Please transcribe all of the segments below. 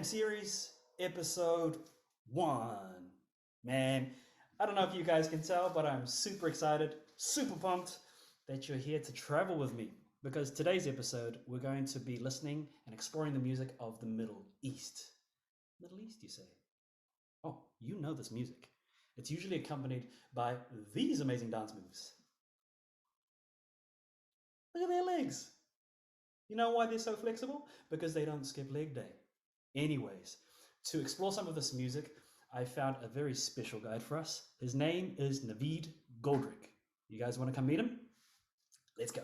Series, episode 1. Man, I don't know if you guys can tell, but I'm super excited, super pumped that you're here to travel with me. Because today's episode, we're going to be listening and exploring the music of the Middle East. Middle East, you say? Oh, you know this music. It's usually accompanied by these amazing dance moves. Look at their legs. You know why they're so flexible? Because they don't skip leg day. Anyways, to explore some of this music, I found a very special guide for us. His name is Navid Goldrick. You guys want to come meet him? Let's go.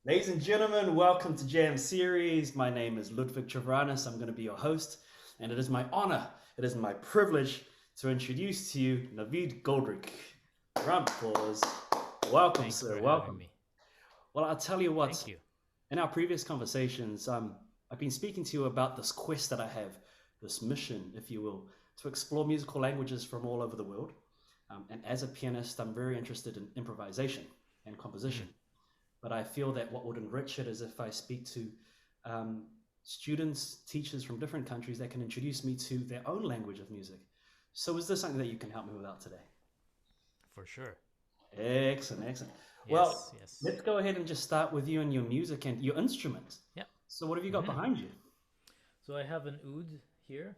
Ladies and gentlemen, welcome to Jam Series. My name is Ludwig Treviranus. I'm going to be your host, and it is my honor, it is my privilege to introduce to you Navid Goldrick. Round of applause. Welcome, Thanks sir. for Welcome. having me. Well, I'll tell you what. Thank you. In our previous conversations, I've been speaking to you about this quest that I have, this mission, if you will, to explore musical languages from all over the world. And as a pianist, I'm very interested in improvisation and composition. But I feel that what would enrich it is if I speak to students, teachers from different countries that can introduce me to their own language of music. So is this something that you can help me with out today? For sure. Excellent, excellent. Well, Yes. let's go ahead and just start with you and your music and your instrument. Yeah. So what have you got behind you? So I have an oud here.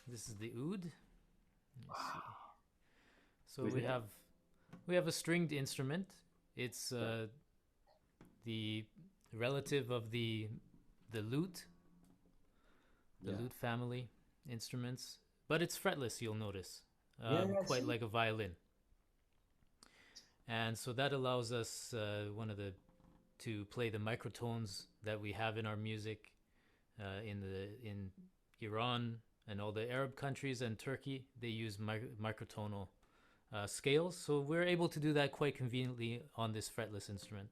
This is the oud. Let's see. So Who's we that? have a stringed instrument. It's the relative of the lute, the Yeah. lute family instruments, but it's fretless. You'll notice, Yeah, I quite see. like a violin. And so that allows us to play the microtones that we have in our music in Iran and all the Arab countries and Turkey. They use microtonal scales, so we're able to do that quite conveniently on this fretless instrument.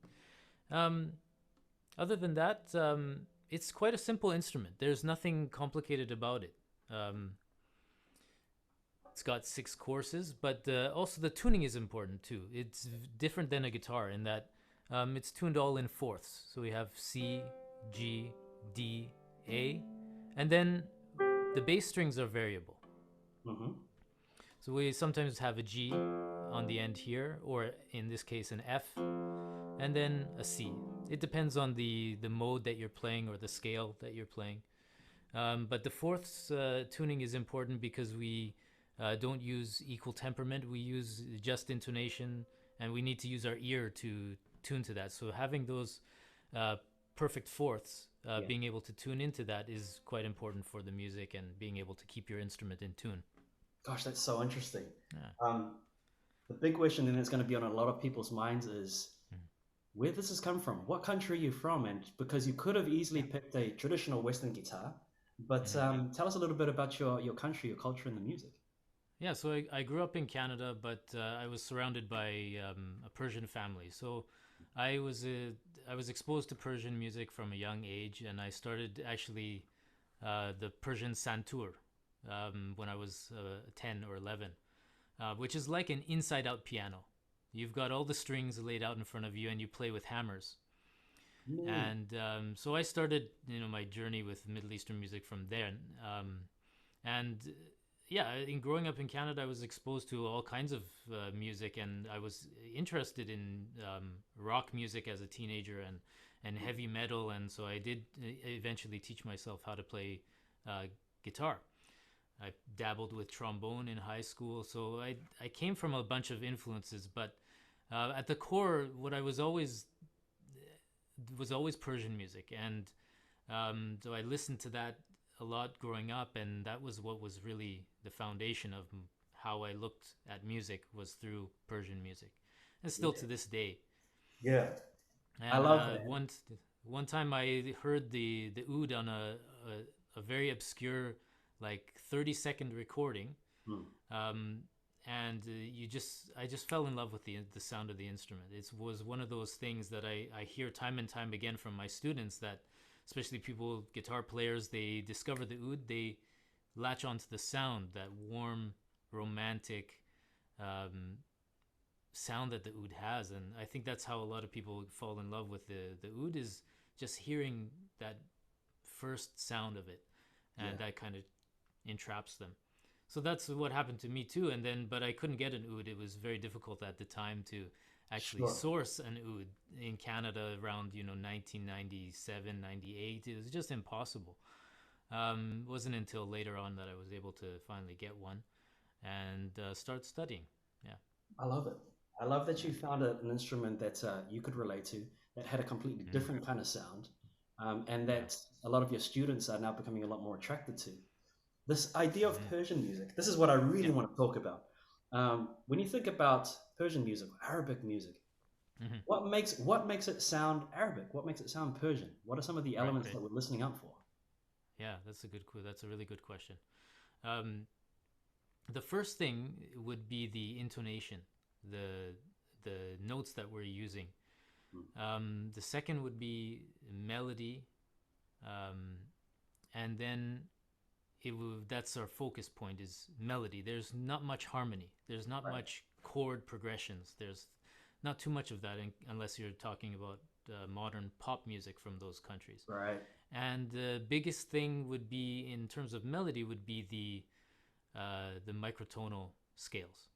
Other than that, it's quite a simple instrument. There's nothing complicated about it. It's got 6 courses, but also the tuning is important too. It's different than a guitar in that it's tuned all in fourths. So we have C, G, D, A, and then the bass strings are variable. Mm-hmm. So we sometimes have a G on the end here, or in this case an F, and then a C. It depends on the mode that you're playing or the scale that you're playing. But the fourths tuning is important because we don't use equal temperament. We use just intonation, and we need to use our ear to tune to that. So having those perfect fourths, Yeah. being able to tune into that is quite important for the music and being able to keep your instrument in tune. Gosh, that's so interesting. Yeah. The big question then that's going to be on a lot of people's minds is where this has come from. What country are you from? And because you could have easily Yeah. picked a traditional Western guitar, but tell us a little bit about your country, your culture, and the music. Yeah, so I grew up in Canada, but I was surrounded by a Persian family. So I was exposed to Persian music from a young age, and I started actually the Persian santur when I was 10 or 11, which is like an inside-out piano. You've got all the strings laid out in front of you, and you play with hammers. And so I started, my journey with Middle Eastern music from there. And yeah, in growing up in Canada, I was exposed to all kinds of music, and I was interested in rock music as a teenager and heavy metal. And so I did eventually teach myself how to play guitar. I dabbled with trombone in high school. So I came from a bunch of influences, but at the core, what I was always Persian music. And so I listened to that a lot growing up, and that was what was really the foundation of how I looked at music, was through Persian music, and still to this day. Yeah, I And love that. one time I heard the oud on a very obscure, like 30-second recording, Hmm. and I just fell in love with the sound of the instrument. It was one of those things that I hear time and time again from my students, that especially people, guitar players, they discover the oud, they latch onto the sound, that warm, romantic, um, sound that the oud has, and I think that's how a lot of people fall in love with the oud, is just hearing that first sound of it, and Yeah. that kind of entraps them. So that's what happened to me too. And then, but I couldn't get an oud. It was very difficult at the time to actually Sure. source an oud in Canada around 1997, 98. It was just impossible. It wasn't until later on that I was able to finally get one and start studying. Yeah, I love it. I love that yeah. you found an instrument that you could relate to, that had a completely Mm, different kind of sound, and yeah. that a lot of your students are now becoming a lot more attracted to. This idea of Mm, Persian music, this is what I really yeah. want to talk about. When you think about Persian music, Arabic music, Hmm. what makes it sound Arabic? What makes it sound Persian? What are some of the Right, elements right. that we're listening out for? Yeah, that's a really good question. Um, the first thing would be the intonation, the the notes that we're using. Hmm. The second would be melody, um, and then that's our focus point, is melody. There's not much harmony. There's not Right, much chord progressions. There's not too much of that unless you're talking about modern pop music from those countries. right, And the biggest thing would be in terms of melody would be the microtonal scales.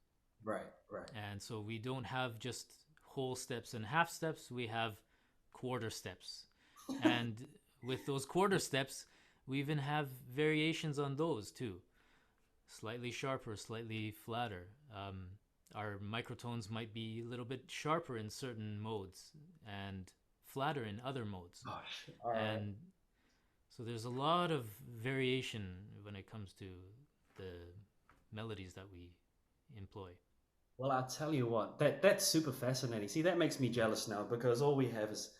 right, right. And so we don't have just whole steps and half steps, we have quarter steps. And with those quarter steps, we even have variations on those too. Slightly sharper, slightly flatter. Our microtones might be a little bit sharper in certain modes and flatter in other modes. Gosh, all right. And so there's a lot of variation when it comes to the melodies that we employ. Well, I'll tell you what, that's super fascinating. See, that makes me jealous now because all we have is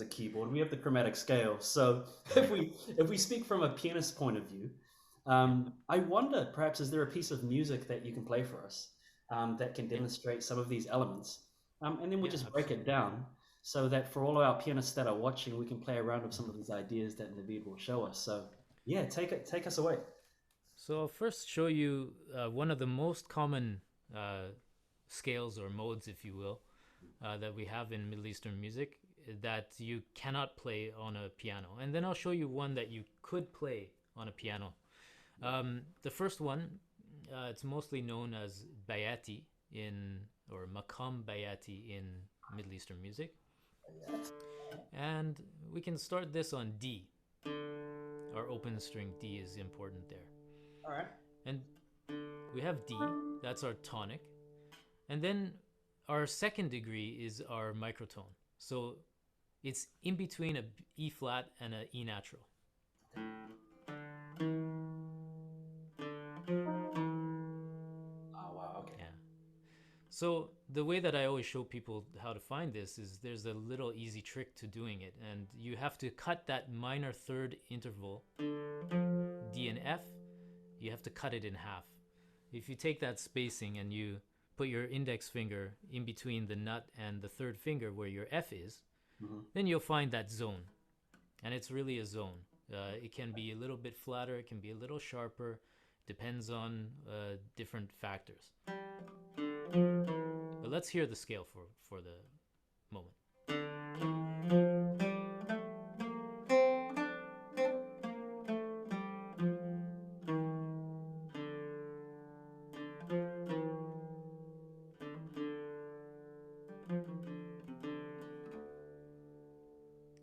a keyboard. We have the chromatic scale. So if Right. we speak from a pianist point of view, Yeah. I wonder perhaps is there a piece of music that you can play for us that can Yeah. demonstrate some of these elements, and then we'll Yeah. just break it Absolutely. down so that for all of our pianists that are watching, we can play around with some of these ideas that Navid will show us. So yeah, take us away. So I'll first show you one of the most common uh, scales or modes, if you will, that we have in Middle Eastern music that you cannot play on a piano. And then I'll show you one that you could play on a piano. The first one, it's mostly known as Bayati in, or Maqam Bayati in Middle Eastern music. And we can start this on D. Our open string D is important there. All right. And we have D, that's our tonic. And then our second degree is our microtone. So it's in between a E flat and a E natural. Oh wow. Okay. Yeah. So the way that I always show people how to find this is there's a little easy trick to doing it, and you have to cut that minor third interval, D and F, you have to cut it in half. If you take that spacing and you put your index finger in between the nut and the third finger where your F is, Mhm. then you'll find that zone. And it's really a zone. It can be a little bit flatter, it can be a little sharper, depends on different factors. But let's hear the scale for the moment.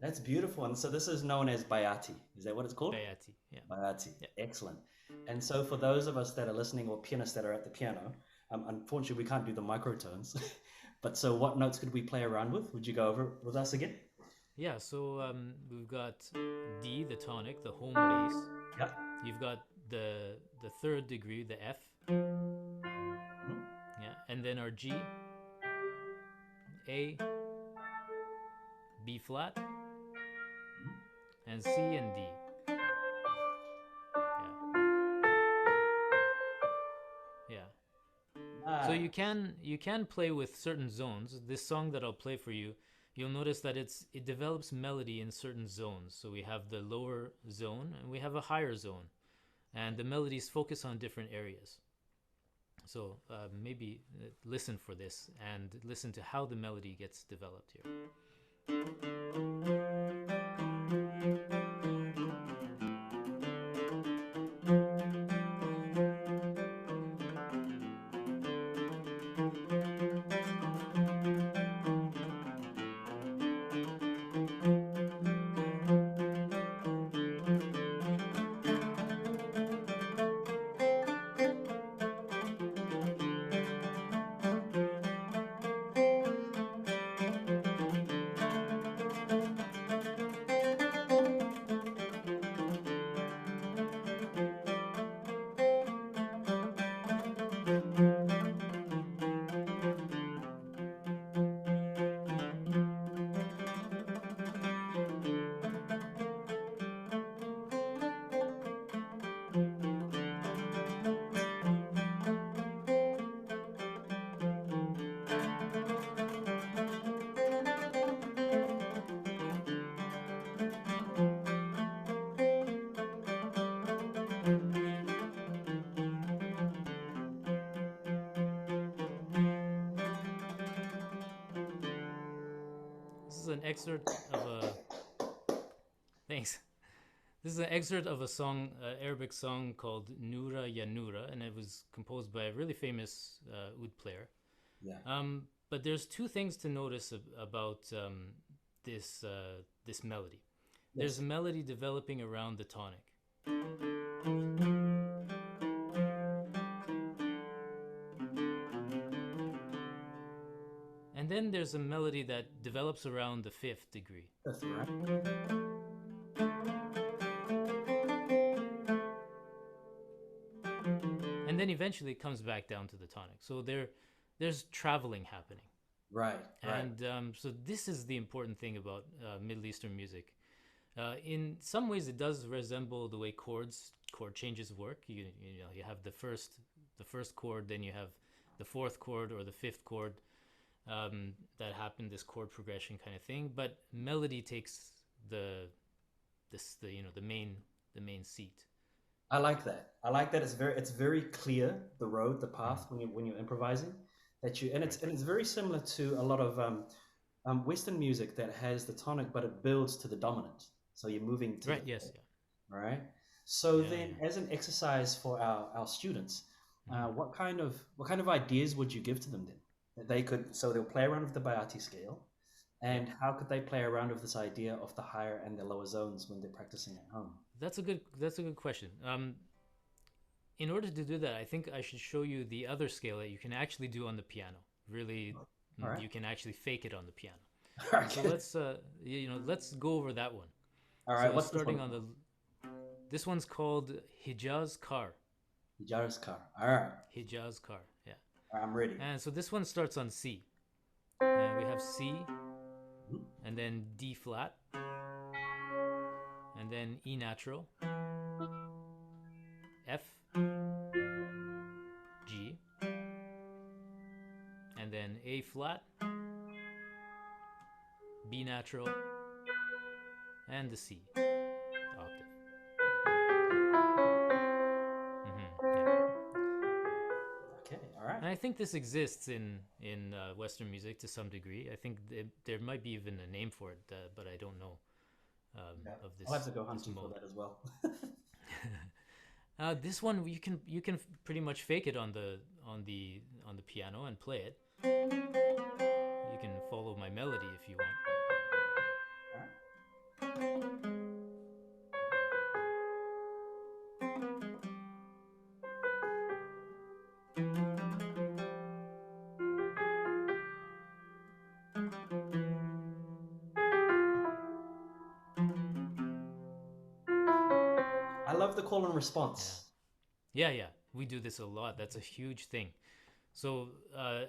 That's beautiful. And so this is known as Bayati. Is that what it's called? Bayati. Yeah. Bayati. Yeah. Excellent. And so for those of us that are listening or pianists that are at the piano, unfortunately we can't do the microtones. But so what notes could we play around with? Would you go over it with us again? Yeah, so we've got D, the tonic, the home bass. Yep. You've got the third degree, the F. Mhm. Yeah, and then our G, A, B flat, and C and D. Yeah. Yeah. So Ah, you can play with certain zones. This song that I'll play for you, you'll notice that it develops melody in certain zones. So we have the lower zone and we have a higher zone, and the melodies focus on different areas. So maybe listen for this and listen to how the melody gets developed here. This is an excerpt of a thanks. This is an excerpt of a song, Arabic song called Noura Ya Noura, and it was composed by a really famous oud player. Yeah. But there's two things to notice about this this melody. Yes. There's a melody developing around the tonic. And then there's a melody that develops around the fifth degree. That's right. And then eventually it comes back down to the tonic. So there's traveling happening. Right. And so this is the important thing about Middle Eastern music. In some ways, it does resemble the way chord changes work. You know, you have the first chord, then you have the fourth chord or the fifth chord that happen. This chord progression kind of thing. But melody takes the main seat. I like that. It's very clear, the road, the path, when you're improvising. It's very similar to a lot of Western music that has the tonic, but it builds to the dominant. So you're moving to Yes. All right. So as an exercise for our students, what kind of ideas would you give to them then? That they'll play around with the Bayati scale, and how could they play around with this idea of the higher and the lower zones when they're practicing at home? That's a good question. In order to do that, I think I should show you the other scale that you can actually do on the piano. Really, you can actually fake it on the piano. Right. So let's go over that one. All right. So what's starting this one? on this one's called Hijazkar. Hijazkar. All right. Hijazkar. Yeah. I'm ready. And so this one starts on C. And we have C, and then D flat, and then E natural, F, G, and then A flat, B natural, and the C octave. Okay, all right. And I think this exists in Western music to some degree. I think there might be even a name for it, but I don't know of this. I'll have to go hunting for that as well. This one you can pretty much fake it on the piano and play it. You can follow my melody if you want. I love the call and response. Yeah, we do this a lot. That's a huge thing. So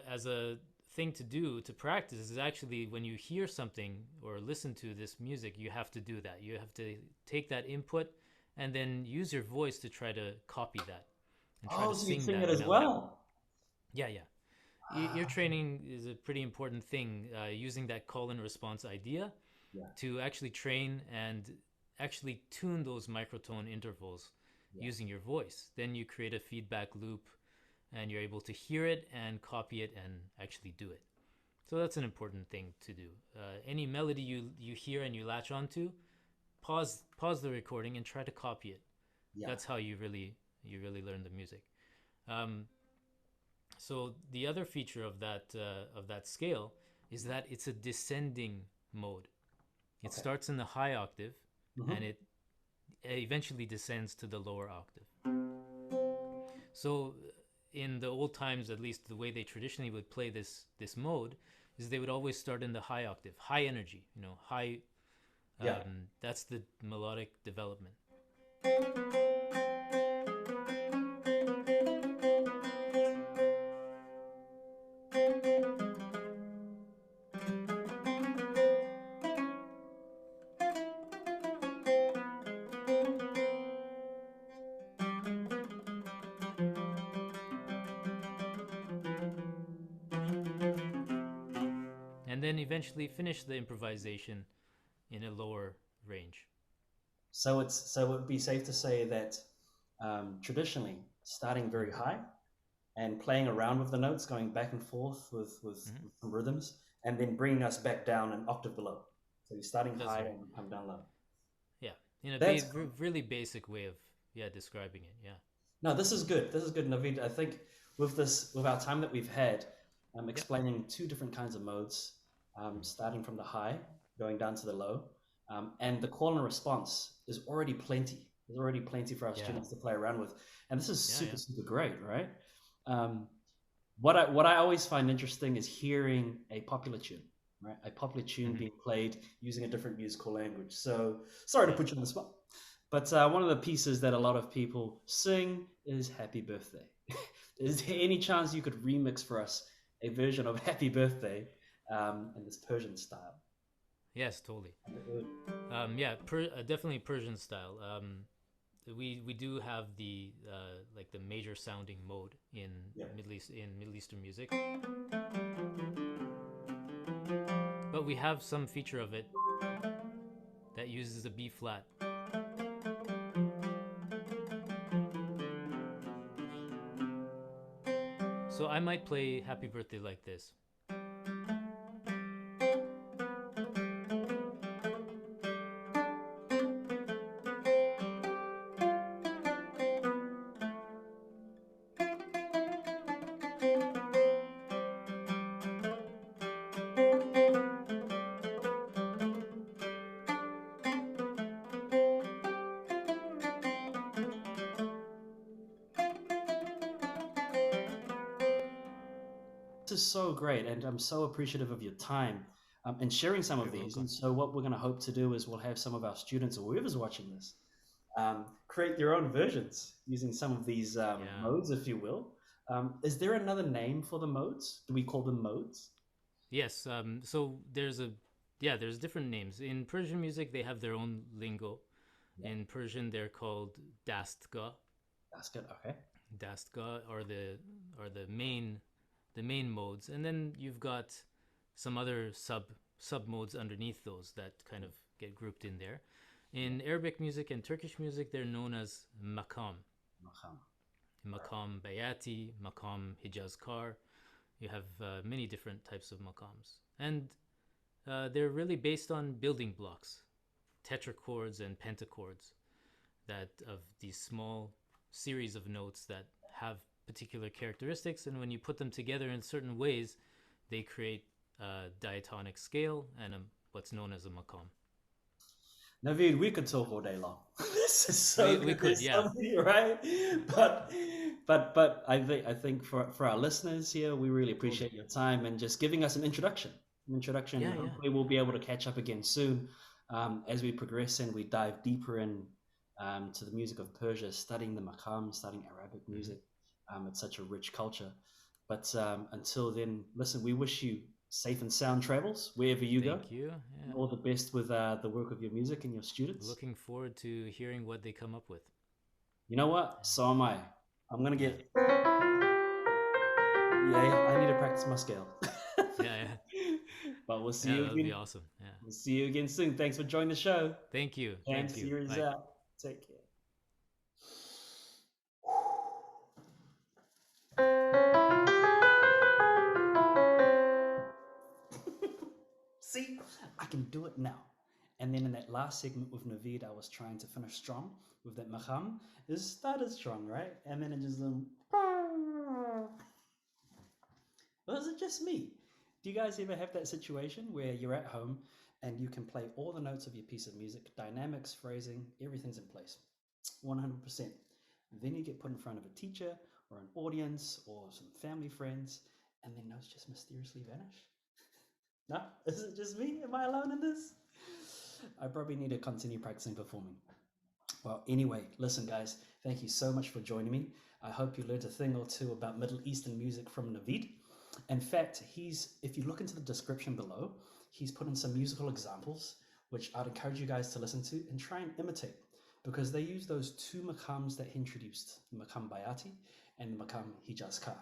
as a thing to do to practice is actually when you hear something or listen to this music, you have to do that. You have to take that input and then use your voice to try to copy that and try to So you sing that it as melody. well. Yeah. Your training is a pretty important thing, using that call and response idea to actually train and actually tune those microtone intervals using your voice. Then you create a feedback loop, and you're able to hear it and copy it and actually do it. So that's an important thing to do. Any melody you hear and you latch onto, pause the recording and try to copy it. Yeah. That's how you really learn the music. Um, so the other feature of that scale is that it's a descending mode. It Okay. starts in the high octave, Mm-hmm. and it eventually descends to the lower octave. So in the old times, at least the way they traditionally would play this mode is they would always start in the high octave, high energy, high. Yeah. That's the melodic development. And then eventually finish the improvisation in a lower range. So it would be safe to say that traditionally starting very high and playing around with the notes, going back and forth with some rhythms, and then bringing us back down an octave below. So you're starting That's high right. and come down low. Yeah, in a That's really basic way of describing it. Yeah. No, this is good. This is good, Navid. I think with our time that we've had, Yep. explaining two different kinds of modes, starting from the high, going down to the low, and the call and response is already plenty. There's already plenty for our Yeah. students to play around with, and this is Yeah. super super great, right? Um, what I always find interesting is hearing a popular tune, right? A popular tune Mhm. being played using a different musical language. So sorry to Yeah. put you on the spot, but one of the pieces that a lot of people sing is "Happy Birthday." Is there any chance you could remix for us a version of "Happy Birthday" in this Persian style? Yes, totally. Yeah, definitely Persian style. We do have the like the major sounding mode in Yeah. Middle Eastern music, but we have some feature of it that uses a B flat. So I might play Happy Birthday like this. This is so great, and I'm so appreciative of your time and sharing some of You're these. welcome. And so, what we're going to hope to do is we'll have some of our students or whoever's watching this create their own versions using some of these Yeah. modes, if you will. Is there another name for the modes? Do we call them modes? Yes. So there's different names in Persian music. They have their own lingo. Yeah, In Persian, they're called dastgah. that's good. Okay. Dastgah are the main modes, and then you've got some other sub modes underneath those that kind of get grouped in there. In Arabic music and Turkish music, they're known as maqam. Maqam. Maqam Bayati, Maqam Hijazkar. You have many different types of maqams, and they're really based on building blocks, tetrachords and pentachords, that of these small series of notes that have particular characteristics, and when you put them together in certain ways, they create a diatonic scale and what's known as a maqam. Navid, we could talk all day long. This is so We good. could, There's yeah. so many, right? But but I think for our listeners here, we really appreciate your time and just giving us an introduction. Yeah, And yeah. hopefully we'll be able to catch up again soon as we progress and we dive deeper in to the music of Persia, studying the maqam, studying Arabic Mm-hmm. music. It's such a rich culture. But until then, listen, we wish you safe and sound travels wherever you go. Thank you. And Yeah. all the best with the work of your music and your students. Looking forward to hearing what they come up with. You know what? So am I. I'm gonna Yeah. get. Yeah, I need to practice my scale. Yeah, yeah. But we'll see Yeah, you that would be again. awesome. Yeah. We'll see you again soon. Thanks for joining the show. Thank you. And Thank you. series Bye. out. Take care. See, I can do it now. And then in that last segment with Navid, I was trying to finish strong with that maqam. It started strong, right? And then it just was it just me? Do you guys ever have that situation where you're at home and you can play all the notes of your piece of music, dynamics, phrasing, everything's in place, 100%. Then you get put in front of a teacher or an audience or some family friends, and their notes just mysteriously vanish? No? Is it just me? Am I alone in this? I probably need to continue practicing performing. Well, anyway, listen, guys, thank you so much for joining me. I hope you learned a thing or two about Middle Eastern music from Navid. In fact, if you look into the description below, he's put in some musical examples, which I'd encourage you guys to listen to and try and imitate, because they use those two maqams that he introduced, the Maqam Bayati and the Maqam Hijazkar.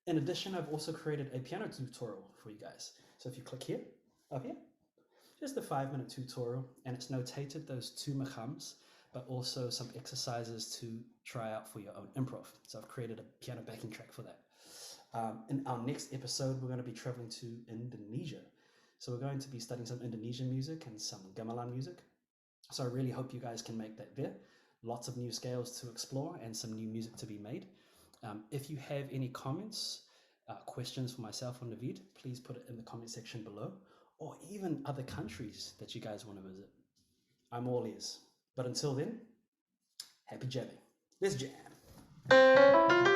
In addition, I've also created a piano tutorial for you guys. So if you click here, up here, just a 5-minute tutorial, and it's notated those two maqams, but also some exercises to try out for your own improv. So I've created a piano backing track for that. In our next episode, we're going to be traveling to Indonesia. So we're going to be studying some Indonesian music and some gamelan music. So I really hope you guys can make that there. Lots of new scales to explore and some new music to be made. If you have any comments, questions for myself or Navid, please put it in the comment section below, or even other countries that you guys want to visit. I'm all ears. But until then, happy jamming. Let's jam.